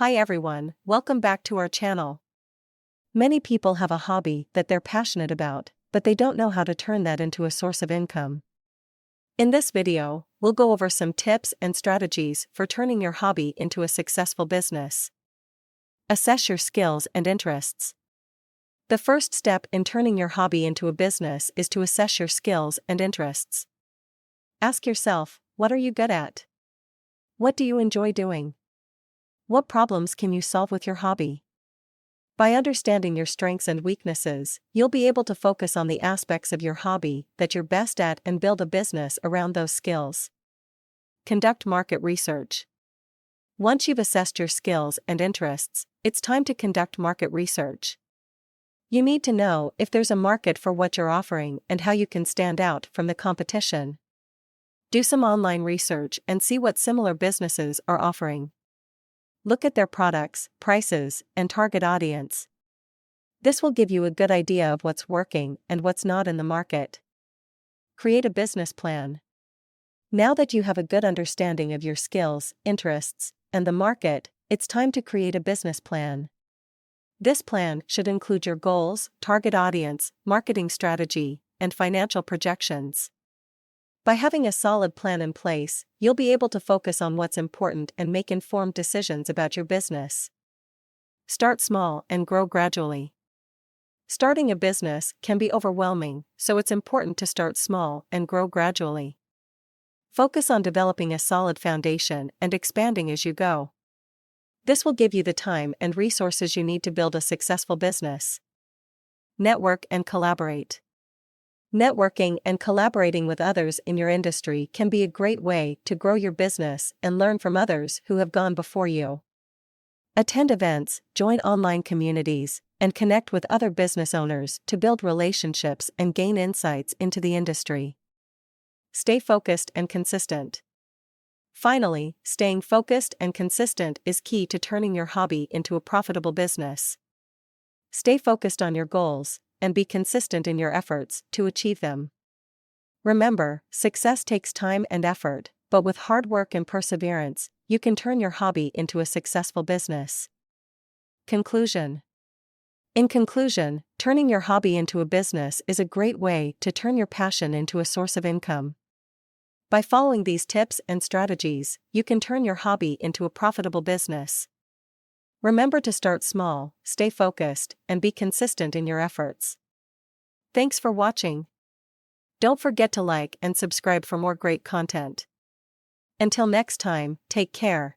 Hi everyone, welcome back to our channel. Many people have a hobby that they're passionate about, but they don't know how to turn that into a source of income. In this video, we'll go over some tips and strategies for turning your hobby into a successful business. Assess your skills and interests. The first step in turning your hobby into a business is to assess your skills and interests. Ask yourself, what are you good at? What do you enjoy doing? What problems can you solve with your hobby? By understanding your strengths and weaknesses, you'll be able to focus on the aspects of your hobby that you're best at and build a business around those skills. Conduct market research. Once you've assessed your skills and interests, it's time to conduct market research. You need to know if there's a market for what you're offering and how you can stand out from the competition. Do some online research and see what similar businesses are offering. Look at their products, prices, and target audience. This will give you a good idea of what's working and what's not in the market. Create a business plan. Now that you have a good understanding of your skills, interests, and the market, it's time to create a business plan. This plan should include your goals, target audience, marketing strategy, and financial projections. By having a solid plan in place, you'll be able to focus on what's important and make informed decisions about your business. Start small and grow gradually. Starting a business can be overwhelming, so it's important to start small and grow gradually. Focus on developing a solid foundation and expanding as you go. This will give you the time and resources you need to build a successful business. Network and collaborate. Networking and collaborating with others in your industry can be a great way to grow your business and learn from others who have gone before you. Attend events, join online communities, and connect with other business owners to build relationships and gain insights into the industry. Stay focused and consistent. Finally, staying focused and consistent is key to turning your hobby into a profitable business. Stay focused on your goals and be consistent in your efforts to achieve them. Remember, success takes time and effort, but with hard work and perseverance, you can turn your hobby into a successful business. Conclusion. In conclusion, turning your hobby into a business is a great way to turn your passion into a source of income. By following these tips and strategies, you can turn your hobby into a profitable business. Remember to start small, stay focused, and be consistent in your efforts. Thanks for watching. Don't forget to like and subscribe for more great content. Until next time, take care.